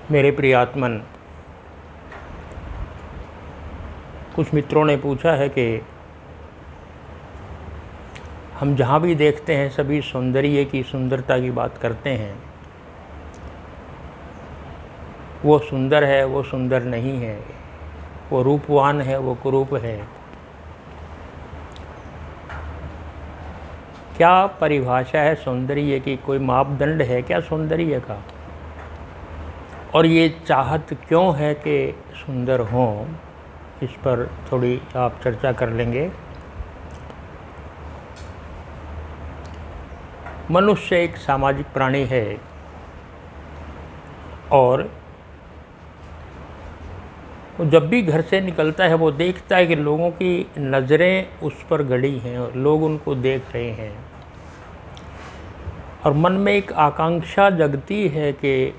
मेरे प्रियात्मन, कुछ मित्रों ने पूछा है कि हम जहाँ भी देखते हैं सभी सौंदर्य की, सुंदरता की बात करते हैं। वो सुंदर है, वो सुंदर नहीं है, वो रूपवान है, वो कुरूप है। क्या परिभाषा है सौंदर्य की? कोई मापदंड है क्या सौंदर्य का? और ये चाहत क्यों है कि सुंदर हों, इस पर थोड़ी आप चर्चा कर लेंगे। मनुष्य एक सामाजिक प्राणी है और वो जब भी घर से निकलता है वो देखता है कि लोगों की नज़रें उस पर गड़ी हैं और लोग उनको देख रहे हैं, और मन में एक आकांक्षा जगती है कि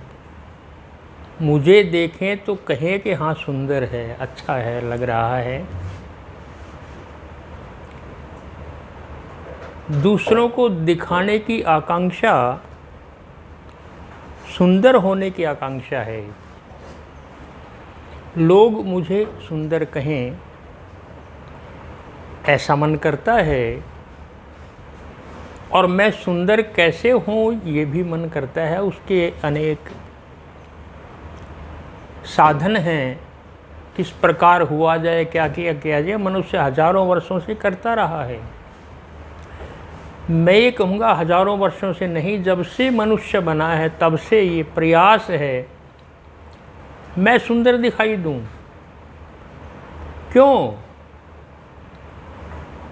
मुझे देखें तो कहें कि हाँ सुंदर है, अच्छा है, लग रहा है। दूसरों को दिखाने की आकांक्षा सुंदर होने की आकांक्षा है। लोग मुझे सुंदर कहें, ऐसा मन करता है, और मैं सुंदर कैसे हूँ ये भी मन करता है। उसके अनेक साधन हैं, किस प्रकार हुआ जाए, क्या किया जाए, मनुष्य हजारों वर्षों से करता रहा है। मैं ये कहूँगा हजारों वर्षों से नहीं, जब से मनुष्य बना है तब से ये प्रयास है मैं सुंदर दिखाई दूँ। क्यों?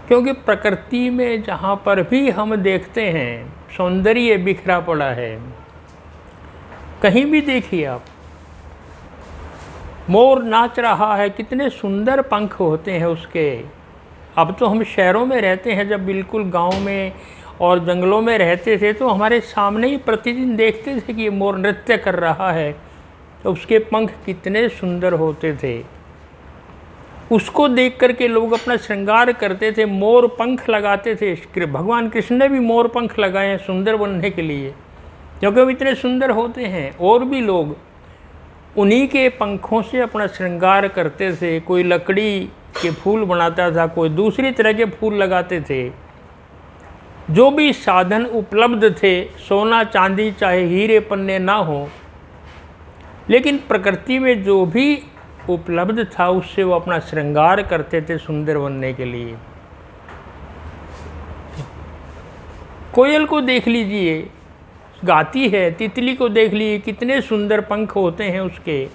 क्योंकि प्रकृति में जहाँ पर भी हम देखते हैं सौंदर्य बिखरा पड़ा है। कहीं भी देखिए आप, मोर नाच रहा है, कितने सुंदर पंख होते हैं उसके। अब तो हम शहरों में रहते हैं, जब बिल्कुल गांव में और जंगलों में रहते थे तो हमारे सामने ही प्रतिदिन देखते थे कि ये मोर नृत्य कर रहा है, तो उसके पंख कितने सुंदर होते थे। उसको देख कर के लोग अपना श्रृंगार करते थे, मोर पंख लगाते थे। भगवान कृष्ण ने भी मोर पंख लगाए हैं सुंदर बनने के लिए, क्योंकि वो इतने सुंदर होते हैं। और भी लोग उन्हीं के पंखों से अपना श्रृंगार करते थे। कोई लकड़ी के फूल बनाता था, कोई दूसरी तरह के फूल लगाते थे। जो भी साधन उपलब्ध थे, सोना चांदी चाहे हीरे पन्ने ना हो, लेकिन प्रकृति में जो भी उपलब्ध था उससे वो अपना श्रृंगार करते थे सुंदर बनने के लिए। कोयल को देख लीजिए, गाती है। तितली को देख लीजिए, कितने सुंदर पंख होते हैं उसके।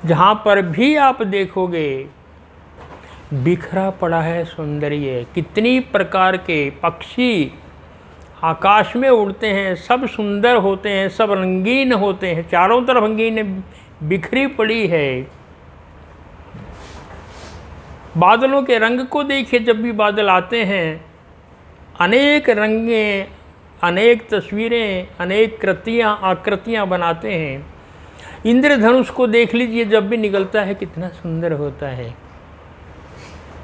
जहाँ पर भी आप देखोगे बिखरा पड़ा है सौंदर्य। कितनी प्रकार के पक्षी आकाश में उड़ते हैं, सब सुंदर होते हैं, सब रंगीन होते हैं, चारों तरफ रंगीन बिखरी पड़ी है। बादलों के रंग को देखिए, जब भी बादल आते हैं अनेक रंगें, अनेक तस्वीरें, अनेक आकृतियाँ बनाते हैं। इंद्रधनुष को देख लीजिए, जब भी निकलता है कितना सुंदर होता है।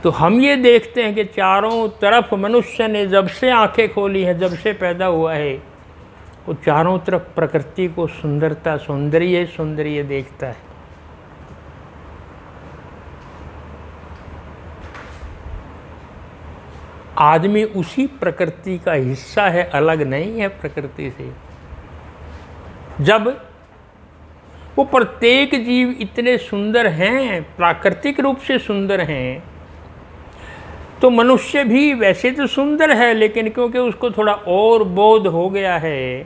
तो हम ये देखते हैं कि चारों तरफ मनुष्य ने जब से आंखें खोली हैं, जब से पैदा हुआ है, वो चारों तरफ प्रकृति को सौंदर्य देखता है। आदमी उसी प्रकृति का हिस्सा है, अलग नहीं है प्रकृति से। जब वो प्रत्येक जीव इतने सुंदर हैं, प्राकृतिक रूप से सुंदर हैं, तो मनुष्य भी वैसे तो सुंदर है, लेकिन क्योंकि उसको थोड़ा और बोध हो गया है,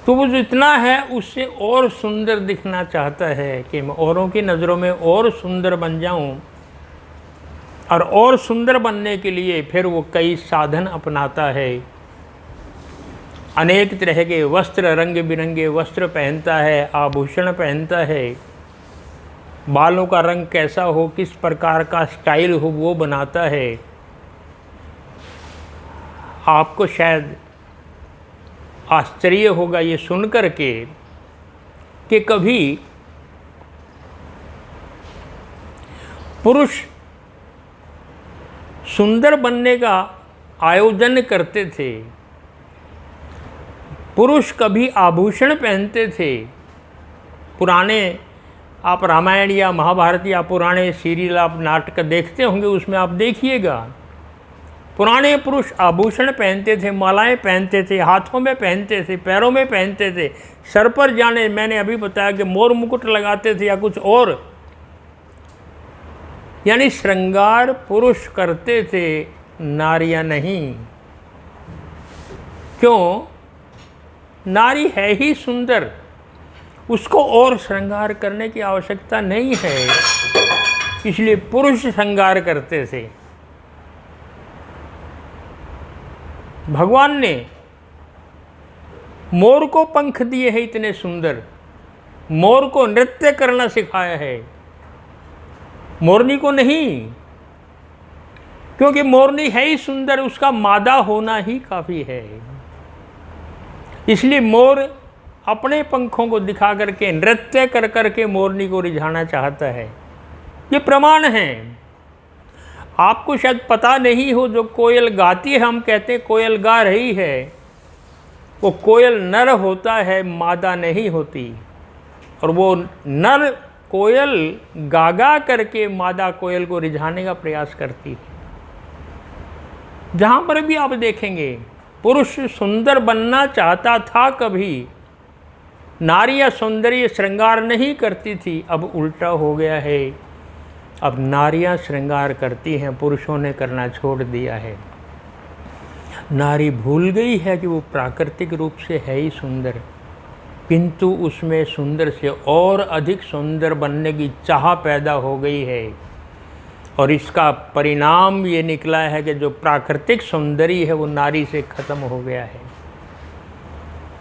तो वो जितना है उससे और सुंदर दिखना चाहता है कि मैं औरों की नज़रों में और सुंदर बन जाऊं। और सुंदर बनने के लिए फिर वो कई साधन अपनाता है। अनेक तरह के वस्त्र, रंग बिरंगे वस्त्र पहनता है, आभूषण पहनता है। बालों का रंग कैसा हो, किस प्रकार का स्टाइल हो, वो बनाता है। आपको शायद आश्चर्य होगा ये सुन कर के कि कभी पुरुष सुंदर बनने का आयोजन करते थे, पुरुष कभी आभूषण पहनते थे, पुराने आप रामायण या महाभारत या पुराने सीरियल आप नाटक देखते होंगे, उसमें आप देखिएगा पुराने पुरुष आभूषण पहनते थे, मालाएं पहनते थे, हाथों में पहनते थे, पैरों में पहनते थे, सर पर जाने मैंने अभी बताया कि मोर मुकुट लगाते थे या कुछ और, यानी श्रृंगार पुरुष करते थे, नारियां नहीं। क्यों? नारी है ही सुंदर, उसको और श्रृंगार करने की आवश्यकता नहीं है, इसलिए पुरुष श्रृंगार करते थे। भगवान ने मोर को पंख दिए हैं इतने सुंदर, मोर को नृत्य करना सिखाया है, मोरनी को नहीं, क्योंकि मोरनी है ही सुंदर, उसका मादा होना ही काफ़ी है। इसलिए मोर अपने पंखों को दिखा करके नृत्य कर करके मोरनी को रिझाना चाहता है। ये प्रमाण है। आपको शायद पता नहीं हो, जो कोयल गाती है, हम कहते हैं कोयल गा रही है, वो कोयल नर होता है, मादा नहीं होती। और वो नर कोयल गागा करके मादा कोयल को रिझाने का प्रयास करती है। जहाँ पर भी आप देखेंगे पुरुष सुंदर बनना चाहता था, कभी नारियां सौंदर्य श्रृंगार नहीं करती थी। अब उल्टा हो गया है, अब नारियां श्रृंगार करती हैं, पुरुषों ने करना छोड़ दिया है। नारी भूल गई है कि वो प्राकृतिक रूप से है ही सुंदर, किंतु उसमें सुंदर से और अधिक सुंदर बनने की चाह पैदा हो गई है। और इसका परिणाम ये निकला है कि जो प्राकृतिक सौंदर्य है वो नारी से खत्म हो गया है।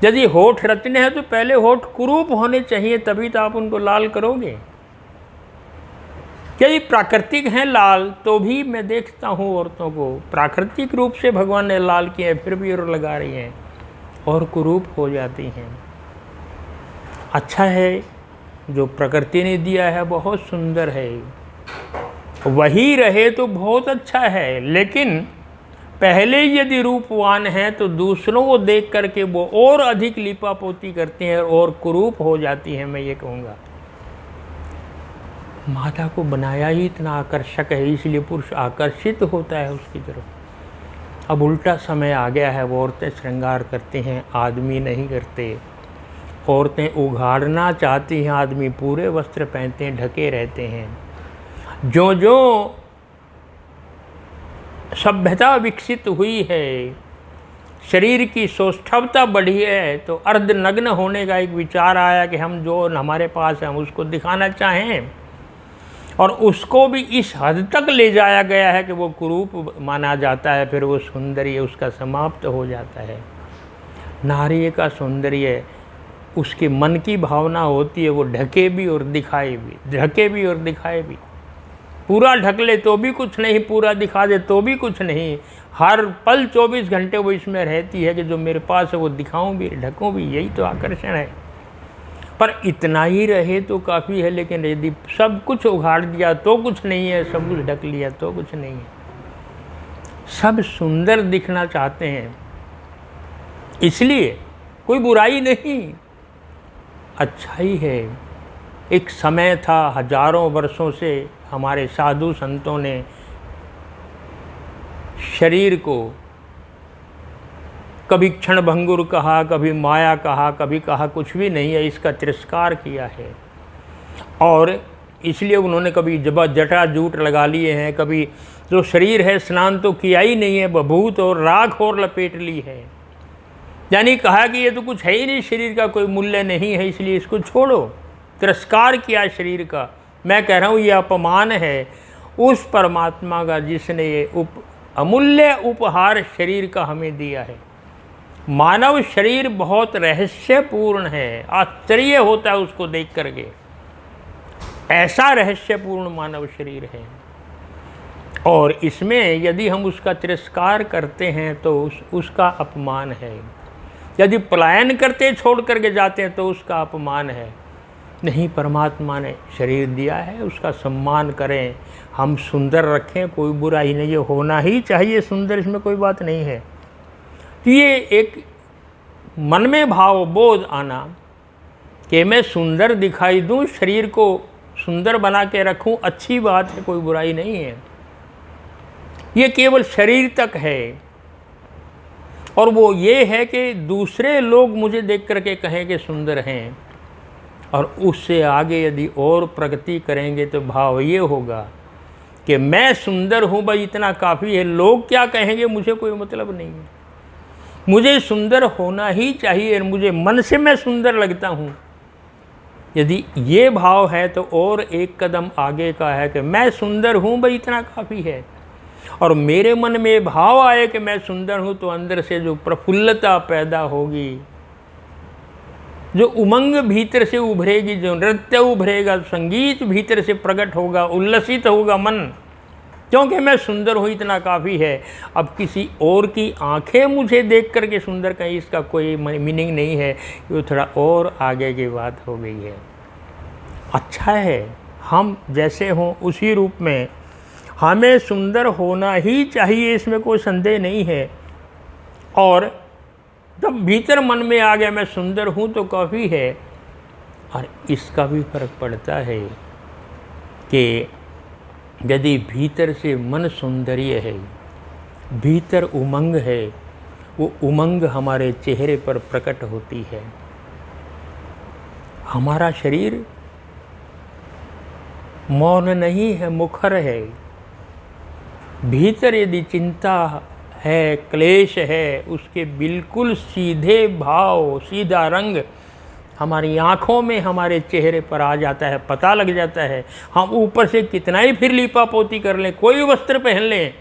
यदि होठ रचने हैं तो पहले होठ कुरूप होने चाहिए, तभी तो आप उनको लाल करोगे। यदि प्राकृतिक हैं लाल, तो भी मैं देखता हूँ औरतों को प्राकृतिक रूप से भगवान ने लाल किए हैं, फिर भी और लगा रही हैं और कुरूप हो जाती हैं। अच्छा है, जो प्रकृति ने दिया है बहुत सुंदर है, वही रहे तो बहुत अच्छा है। लेकिन पहले यदि रूपवान है तो दूसरों को देख करके वो और अधिक लिपापोती करती हैं और कुरूप हो जाती हैं। मैं ये कहूँगा, माता को बनाया ही इतना आकर्षक है, इसलिए पुरुष आकर्षित होता है उसकी तरफ। अब उल्टा समय आ गया है, वो औरतें श्रृंगार करती हैं, आदमी नहीं करते। औरतें उघाड़ना चाहती हैं, आदमी पूरे वस्त्र पहनते हैं, ढके रहते हैं। जो जो सभ्यता विकसित हुई है, शरीर की सौष्ठवता बढ़ी है, तो अर्धनग्न होने का एक विचार आया कि हम जो हमारे पास है हम उसको दिखाना चाहें, और उसको भी इस हद तक ले जाया गया है कि वो कुरूप माना जाता है, फिर वो सौंदर्य उसका समाप्त हो जाता है। नारी का सौंदर्य उसके मन की भावना होती है, वो ढके भी और दिखाए भी, ढके भी और दिखाए भी। पूरा ढक ले तो भी कुछ नहीं, पूरा दिखा दे तो भी कुछ नहीं। हर पल 24 घंटे वो इसमें रहती है कि जो मेरे पास है वो दिखाऊं भी, ढकूं भी, यही तो आकर्षण है। पर इतना ही रहे तो काफ़ी है, लेकिन यदि सब कुछ उघाड़ दिया तो कुछ नहीं है, सब कुछ ढक लिया तो कुछ नहीं है। सब सुंदर दिखना चाहते हैं, इसलिए कोई बुराई नहीं, अच्छाई है। एक समय था, हजारों वर्षों से हमारे साधु संतों ने शरीर को कभी क्षणभंगुर कहा, कभी माया कहा, कभी कहा कुछ भी नहीं है, इसका तिरस्कार किया है। और इसलिए उन्होंने कभी जटा जूट लगा लिए हैं, कभी जो शरीर है स्नान तो किया ही नहीं है, बभूत और राख और लपेट ली है। यानी कहा कि ये तो कुछ है ही नहीं, शरीर का कोई मूल्य नहीं है, इसलिए इसको छोड़ो। तिरस्कार किया शरीर का। मैं कह रहा हूँ ये अपमान है उस परमात्मा का जिसने ये अमूल्य उपहार शरीर का हमें दिया है। मानव शरीर बहुत रहस्यपूर्ण है, आश्चर्य होता है उसको देख करके, ऐसा रहस्यपूर्ण मानव शरीर है। और इसमें यदि हम उसका तिरस्कार करते हैं तो उसका अपमान है। यदि पलायन करते छोड़ करके जाते हैं तो उसका अपमान है। नहीं, परमात्मा ने शरीर दिया है, उसका सम्मान करें, हम सुंदर रखें, कोई बुराई नहीं है, होना ही चाहिए सुंदर, इसमें कोई बात नहीं है। ये एक मन में भाव बोध आना कि मैं सुंदर दिखाई दूं, शरीर को सुंदर बना के रखूं, अच्छी बात है, कोई बुराई नहीं है। ये केवल शरीर तक है। और वो ये है कि दूसरे लोग मुझे देख करके कहें कि सुंदर हैं, और उससे आगे यदि और प्रगति करेंगे तो भाव ये होगा कि मैं सुंदर हूँ भाई, इतना काफ़ी है, लोग क्या कहेंगे मुझे कोई मतलब नहीं है, मुझे सुंदर होना ही चाहिए, मुझे मन से मैं सुंदर लगता हूँ। यदि ये भाव है तो और एक कदम आगे का है कि मैं सुंदर हूँ भाई, इतना काफ़ी है। और मेरे मन में भाव आए कि मैं सुंदर हूँ, तो अंदर से जो प्रफुल्लता पैदा होगी, जो उमंग भीतर से उभरेगी, जो नृत्य उभरेगा, संगीत भीतर से प्रकट होगा, उल्लसित होगा मन, क्योंकि मैं सुंदर हूँ, इतना काफ़ी है। अब किसी और की आंखें मुझे देख करके सुंदर कहीं, इसका कोई मीनिंग नहीं है, ये थोड़ा और आगे की बात हो गई है। अच्छा है हम जैसे हों उसी रूप में हमें सुंदर होना ही चाहिए, इसमें कोई संदेह नहीं है। और जब भीतर मन में आ गया मैं सुंदर हूँ तो काफ़ी है। और इसका भी फर्क पड़ता है कि यदि भीतर से मन सौंदर्य है, भीतर उमंग है, वो उमंग हमारे चेहरे पर प्रकट होती है। हमारा शरीर मौन नहीं है, मुखर है। भीतर यदि चिंता है, क्लेश है, उसके बिल्कुल सीधे भाव, सीधा रंग हमारी आँखों में, हमारे चेहरे पर आ जाता है, पता लग जाता है। हम ऊपर से कितना ही फिर लीपा पोती कर लें, कोई वस्त्र पहन लें,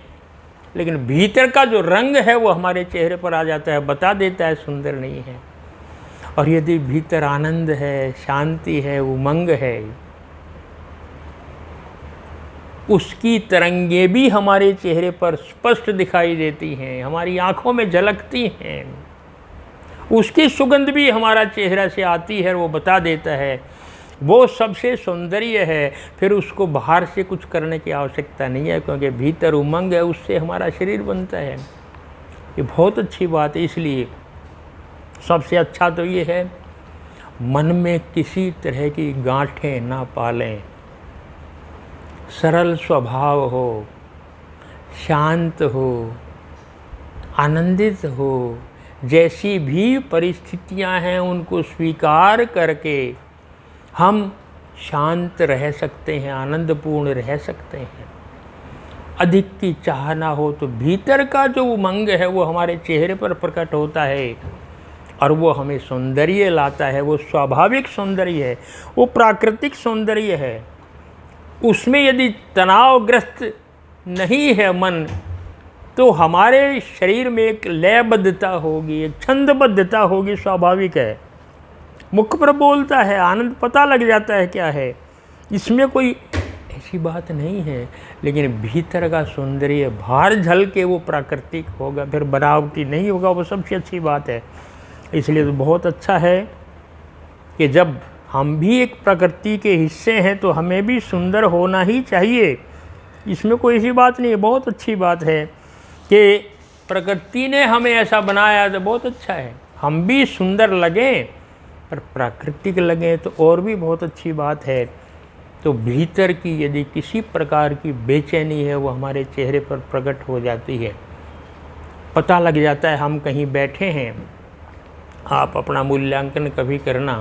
लेकिन भीतर का जो रंग है वो हमारे चेहरे पर आ जाता है, बता देता है सुंदर नहीं है। और यदि भीतर आनंद है, शांति है, उमंग है, उसकी तरंगें भी हमारे चेहरे पर स्पष्ट दिखाई देती हैं, हमारी आँखों में झलकती हैं, उसकी सुगंध भी हमारा चेहरा से आती है, वो बता देता है वो सबसे सौंदर्य है। फिर उसको बाहर से कुछ करने की आवश्यकता नहीं है, क्योंकि भीतर उमंग है, उससे हमारा शरीर बनता है। ये बहुत अच्छी बात है। इसलिए सबसे अच्छा तो ये है मन में किसी तरह की गांठें ना पालें, सरल स्वभाव हो, शांत हो, आनंदित हो, जैसी भी परिस्थितियां हैं उनको स्वीकार करके हम शांत रह सकते हैं, आनंदपूर्ण रह सकते हैं। अधिक की चाह ना हो तो भीतर का जो उमंग है वो हमारे चेहरे पर प्रकट होता है, और वो हमें सौंदर्य लाता है। वो स्वाभाविक सौंदर्य है, वो प्राकृतिक सौंदर्य है। उसमें यदि तनावग्रस्त नहीं है मन, तो हमारे शरीर में एक लयबद्धता होगी, एक छंदबद्धता होगी, स्वाभाविक है। मुख पर बोलता है, आनंद पता लग जाता है क्या है, इसमें कोई ऐसी बात नहीं है। लेकिन भीतर का सौंदर्य बाहर झल के वो प्राकृतिक होगा, फिर बनावटी नहीं होगा, वो सबसे अच्छी बात है। इसलिए तो बहुत अच्छा है कि जब हम भी एक प्रकृति के हिस्से हैं तो हमें भी सुंदर होना ही चाहिए, इसमें कोई ऐसी बात नहीं है। बहुत अच्छी बात है कि प्रकृति ने हमें ऐसा बनाया तो बहुत अच्छा है, हम भी सुंदर लगें, पर प्राकृतिक लगें तो और भी बहुत अच्छी बात है। तो भीतर की यदि किसी प्रकार की बेचैनी है वो हमारे चेहरे पर प्रकट हो जाती है, पता लग जाता है। हम कहीं बैठे हैं, आप अपना मूल्यांकन कभी करना,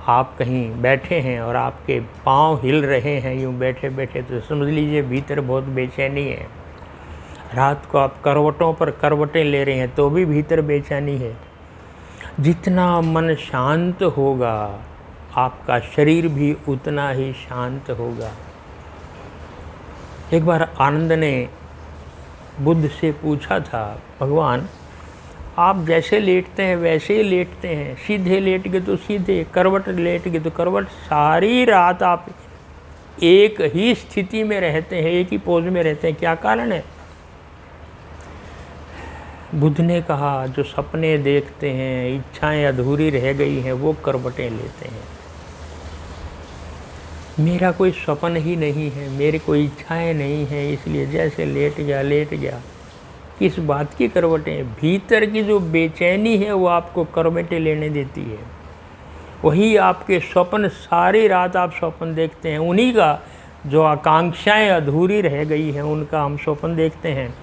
आप कहीं बैठे हैं और आपके पाँव हिल रहे हैं यूँ बैठे बैठे, तो समझ लीजिए भीतर बहुत बेचैनी है। रात को आप करवटों पर करवटें ले रहे हैं तो भी भीतर बेचैनी है। जितना मन शांत होगा आपका शरीर भी उतना ही शांत होगा। एक बार आनंद ने बुद्ध से पूछा था, भगवान आप जैसे लेटते हैं वैसे ही लेटते हैं, सीधे लेट गए तो सीधे, करवट लेट गए तो करवट, सारी रात आप एक ही स्थिति में रहते हैं, एक ही पोज में रहते हैं, क्या कारण है? बुद्ध ने कहा जो सपने देखते हैं, इच्छाएं अधूरी रह गई हैं, वो करवटें लेते हैं। मेरा कोई स्वप्न ही नहीं है, मेरी कोई इच्छाएं नहीं है, इसलिए जैसे लेट गया। किस बात की करवटें? भीतर की जो बेचैनी है वो आपको करवटें लेने देती है। वही आपके स्वप्न, सारी रात आप स्वप्न देखते हैं, उन्हीं का जो आकांक्षाएं अधूरी रह गई हैं उनका हम स्वप्न देखते हैं,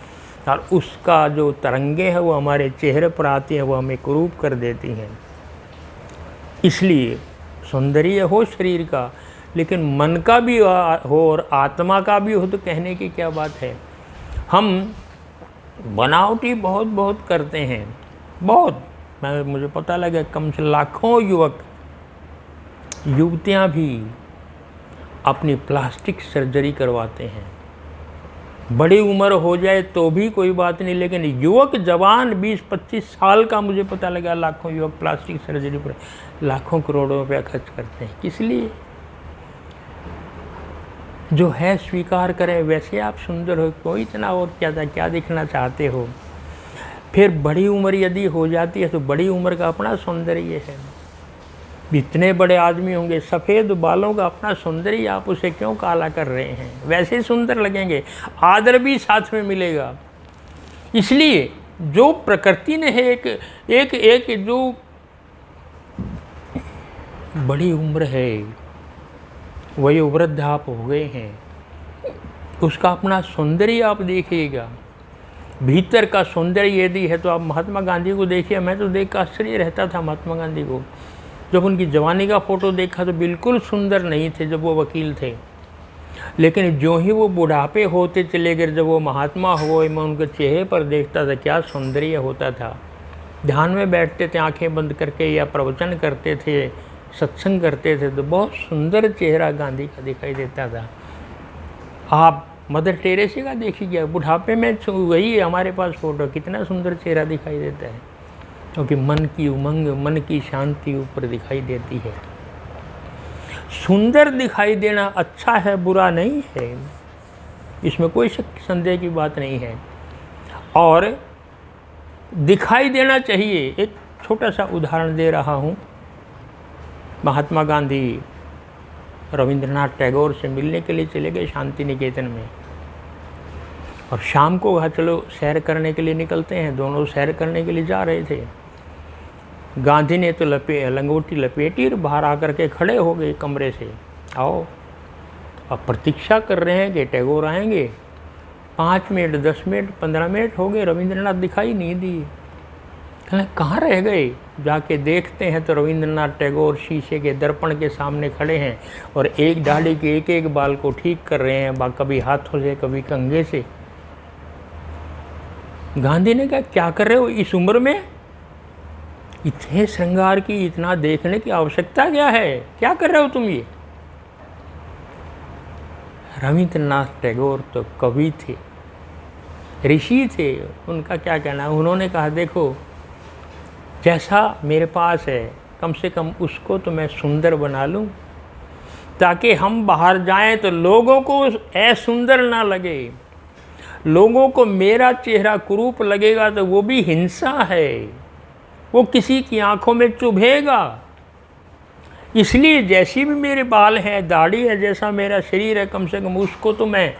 और उसका जो तरंगे हैं वो हमारे चेहरे पर आती हैं, वो हमें कुरूप कर देती हैं। इसलिए सौंदर्य हो शरीर का, लेकिन मन का भी हो और आत्मा का भी हो तो कहने की क्या बात है। हम बनावटी बहुत बहुत करते हैं, बहुत। मुझे पता लगा कम से लाखों युवक युवतियां भी अपनी प्लास्टिक सर्जरी करवाते हैं। बड़ी उम्र हो जाए तो भी कोई बात नहीं, लेकिन युवक जवान 20-25 साल का मुझे पता लगा लाखों युवक प्लास्टिक सर्जरी पर लाखों करोड़ों रुपया खर्च करते हैं। किस लिए? जो है स्वीकार करें, वैसे आप सुंदर हो, कोई इतना और क्या दिखना चाहते हो। फिर बड़ी उम्र यदि हो जाती है तो बड़ी उम्र का अपना सौंदर्य है। इतने बड़े आदमी होंगे, सफ़ेद बालों का अपना सौंदर्य, आप उसे क्यों काला कर रहे हैं? वैसे ही सुंदर लगेंगे, आदर भी साथ में मिलेगा। इसलिए जो प्रकृति ने है एक जो बड़ी उम्र है, वही वृद्ध आप हो गए हैं, उसका अपना सौंदर्य आप देखिएगा। भीतर का सौंदर्य यदि है तो आप महात्मा गांधी को देखिए। मैं तो देख कर आश्चर्य रहता था महात्मा गांधी को। जब उनकी जवानी का फ़ोटो देखा तो बिल्कुल सुंदर नहीं थे जब वो वकील थे, लेकिन जो ही वो बुढ़ापे होते चले गए, जब वो महात्मा हुए, मैं उनके चेहरे पर देखता था क्या सौंदर्य होता था। ध्यान में बैठते थे आंखें बंद करके या प्रवचन करते थे, सत्संग करते थे, तो बहुत सुंदर चेहरा गांधी का दिखाई देता था। आप मदर टेरेसा का देखिए, बुढ़ापे में वही हमारे पास फ़ोटो, कितना सुंदर चेहरा दिखाई देता है, क्योंकि मन की उमंग, मन की शांति ऊपर दिखाई देती है। सुंदर दिखाई देना अच्छा है, बुरा नहीं है, इसमें कोई संदेह की बात नहीं है, और दिखाई देना चाहिए। एक छोटा सा उदाहरण दे रहा हूँ। महात्मा गांधी रविंद्रनाथ टैगोर से मिलने के लिए चले गए शांति निकेतन में, और शाम को वहाँ चलो सैर करने के लिए निकलते हैं, दोनों सैर करने के लिए जा रहे थे। गांधी ने तो लंगोटी लपेटी और बाहर आकर के खड़े हो गए कमरे से, आओ। अब प्रतीक्षा कर रहे हैं कि टैगोर आएंगे। 5 मिनट, 10 मिनट, 15 मिनट हो गए, रविंद्रनाथ दिखाई नहीं दिए। कहने कहाँ रह गए? जाके देखते हैं तो रविंद्रनाथ टैगोर शीशे के दर्पण के सामने खड़े हैं और एक दाढ़ी के एक बाल को ठीक कर रहे हैं, कभी हाथों से कभी कंघे से। गांधी ने कहा क्या कर रहे हो इस उम्र में? इतने श्रृंगार की, इतना देखने की आवश्यकता क्या है? क्या कर रहे हो तुम ये? रविंद्रनाथ टैगोर तो कवि थे, ऋषि थे, उनका क्या कहना। उन्होंने कहा देखो, जैसा मेरे पास है कम से कम उसको तो मैं सुंदर बना लूं, ताकि हम बाहर जाएं तो लोगों को असुंदर ना लगे। लोगों को मेरा चेहरा कुरूप लगेगा तो वो भी हिंसा है, वो किसी की आंखों में चुभेगा। इसलिए जैसी भी मेरे बाल हैं, दाढ़ी है, जैसा मेरा शरीर है, कम से कम उसको तो मैं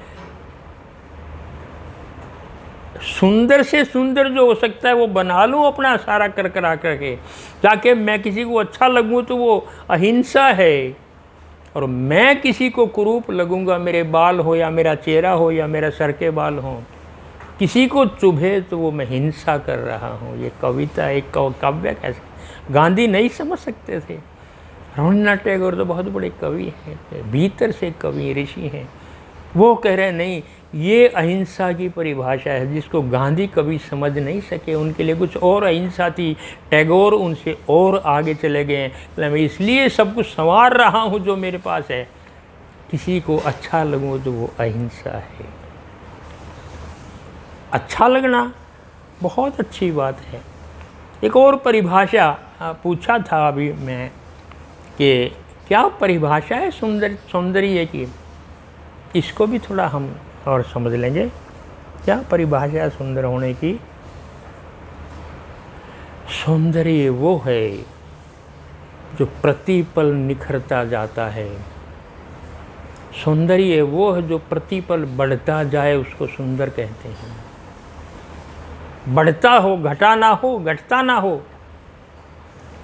सुंदर से सुंदर जो हो सकता है वो बना लूँ अपना सारा कर के, ताकि मैं किसी को अच्छा लगूँ तो वो अहिंसा है, और मैं किसी को कुरूप लगूँगा, मेरे बाल हो या मेरा चेहरा हो या मेरा सर के बाल हो, किसी को चुभे तो वो मैं हिंसा कर रहा हूँ। ये कविता, एक काव्य कैसे गांधी नहीं समझ सकते थे। रविंद्रनाथ टैगोर तो बहुत बड़े कवि हैं, भीतर से कवि ऋषि हैं। वो कह रहे नहीं, ये अहिंसा की परिभाषा है जिसको गांधी कभी समझ नहीं सके। उनके लिए कुछ और अहिंसा थी, टैगोर उनसे और आगे चले गए। मैं इसलिए सब कुछ संवार रहा हूँ जो मेरे पास है, किसी को अच्छा लगूँ तो वो अहिंसा है। अच्छा लगना बहुत अच्छी बात है। एक और परिभाषा पूछा था अभी मैं कि क्या परिभाषा है सौंदर्य की, इसको भी थोड़ा हम और समझ लेंगे। क्या परिभाषा है सुंदर होने की? सौंदर्य वो है जो प्रतिपल निखरता जाता है। सौंदर्य वो है जो प्रतिपल बढ़ता जाए, उसको सुंदर कहते हैं। बढ़ता हो, घटा ना हो, घटता ना हो,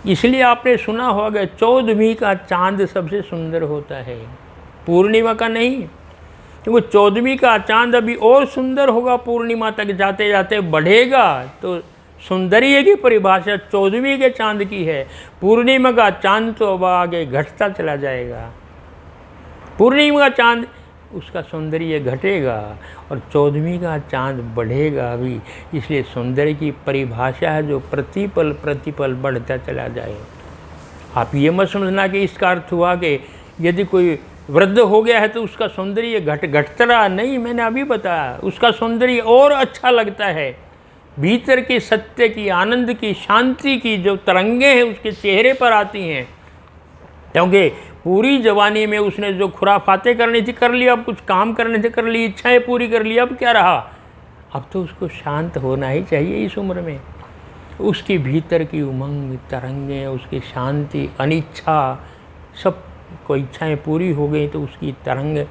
इसलिए आपने सुना होगा 14वीं का चांद सबसे सुंदर होता है, पूर्णिमा का नहीं। क्योंकि 14वीं का चांद अभी और सुंदर होगा, पूर्णिमा तक जाते जाते बढ़ेगा। तो सौंदर्य की परिभाषा 14वीं के चांद की है। पूर्णिमा का चांद तो अब आगे घटता चला जाएगा। पूर्णिमा का चांद उसका सौंदर्य घटेगा और 14वीं का चांद बढ़ेगा अभी। इसलिए सौंदर्य की परिभाषा है जो प्रतिपल प्रतिपल बढ़ता चला जाए। आप ये मत समझना कि इसका अर्थ हुआ कि यदि कोई वृद्ध हो गया है तो उसका सौंदर्य घटता रहा, नहीं। मैंने अभी बताया उसका सौंदर्य और अच्छा लगता है। भीतर की सत्य की, आनंद की, शांति की जो तरंगे हैं उसके चेहरे पर आती हैं। क्योंकि पूरी जवानी में उसने जो खुराफातें करनी थी कर लिया, अब कुछ काम करने थे कर ली, इच्छाएं पूरी कर ली, अब क्या रहा। अब तो उसको शांत होना ही चाहिए इस उम्र में। उसकी भीतर की उमंग, तरंगे, उसकी शांति, अनिच्छा, सब कोई इच्छाएं पूरी हो गई तो उसकी तरंग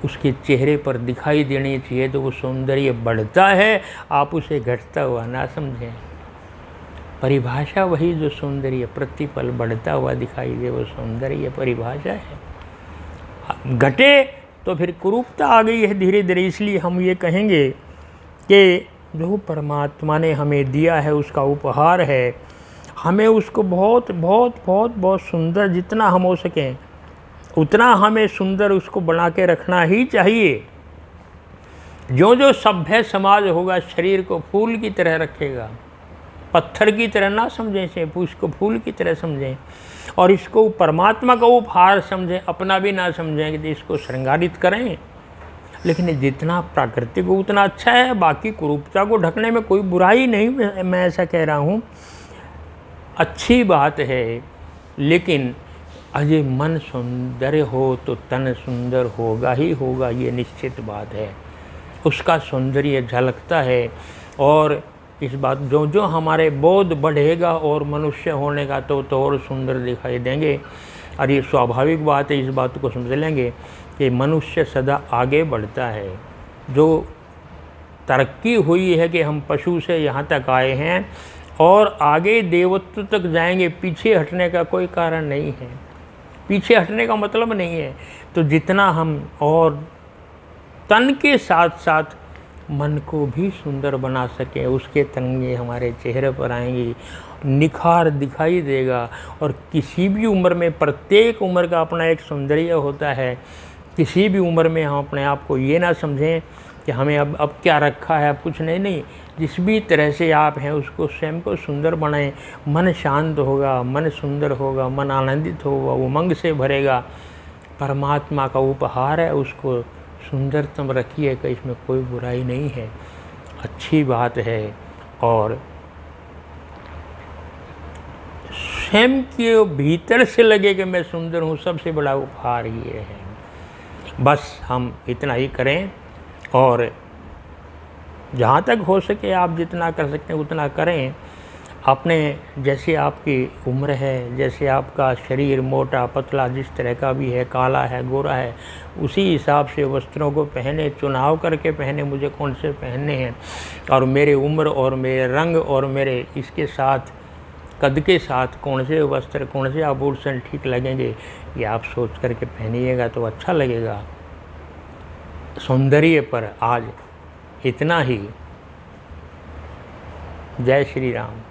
उसके चेहरे पर दिखाई देनी चाहिए। तो वो सौंदर्य बढ़ता है, आप उसे घटता हुआ ना समझें। परिभाषा वही जो सौंदर्य प्रतिपल बढ़ता हुआ दिखाई दे, वो सौंदर्य परिभाषा है। घटे तो फिर कुरूपता आ गई है धीरे धीरे। इसलिए हम ये कहेंगे कि जो परमात्मा ने हमें दिया है उसका उपहार है, हमें उसको बहुत बहुत बहुत बहुत सुंदर, जितना हम हो सकें उतना हमें सुंदर उसको बना के रखना ही चाहिए। जो जो सभ्य समाज होगा शरीर को फूल की तरह रखेगा, पत्थर की तरह ना समझें इसे, इसको फूल की तरह समझें और इसको परमात्मा का उपहार समझें, अपना भी ना समझें कि इसको श्रृंगारित करें। लेकिन जितना प्राकृतिक हो उतना अच्छा है। बाकी कुरूपता को ढकने में कोई बुराई नहीं, मैं ऐसा कह रहा हूँ, अच्छी बात है। लेकिन अजय मन सौंदर्य हो तो तन सुंदर होगा ही होगा, ये निश्चित बात है। उसका सौंदर्य झलकता है। और इस बात जो जो हमारे बोध बढ़ेगा और मनुष्य होने का तो और सुंदर दिखाई देंगे। और ये स्वाभाविक बात है, इस बात को समझ लेंगे कि मनुष्य सदा आगे बढ़ता है। जो तरक्की हुई है कि हम पशु से यहाँ तक आए हैं और आगे देवत्व तक जाएंगे, पीछे हटने का कोई कारण नहीं है। पीछे हटने का मतलब नहीं है। तो जितना हम और तन के साथ साथ मन को भी सुंदर बना सकें, उसके तरंगे हमारे चेहरे पर आएंगी, निखार दिखाई देगा। और किसी भी उम्र में, प्रत्येक उम्र का अपना एक सौंदर्य होता है। किसी भी उम्र में हम अपने आप को ये ना समझें कि हमें अब क्या रखा है, अब कुछ नहीं। जिस भी तरह से आप हैं उसको स्वयं को सुंदर बनाएं। मन शांत होगा, मन सुंदर होगा, मन आनंदित होगा, उमंग से भरेगा। परमात्मा का उपहार है, उसको सुंदरतम रखिए कि इसमें कोई बुराई नहीं है, अच्छी बात है। और स्वयं के भीतर से लगे कि मैं सुंदर हूँ, सबसे बड़ा उपहार ये है। बस हम इतना ही करें और जहाँ तक हो सके आप जितना कर सकते हैं उतना करें। अपने जैसे आपकी उम्र है, जैसे आपका शरीर मोटा पतला जिस तरह का भी है, काला है गोरा है, उसी हिसाब से वस्त्रों को पहने, चुनाव करके पहने मुझे कौन से पहनने हैं और मेरे उम्र और मेरे रंग और मेरे इसके साथ कद के साथ कौन से वस्त्र, कौन से आभूषण ठीक लगेंगे, ये आप सोच करके पहनिएगा तो अच्छा लगेगा। सौंदर्य पर आज इतना ही। जय श्री राम।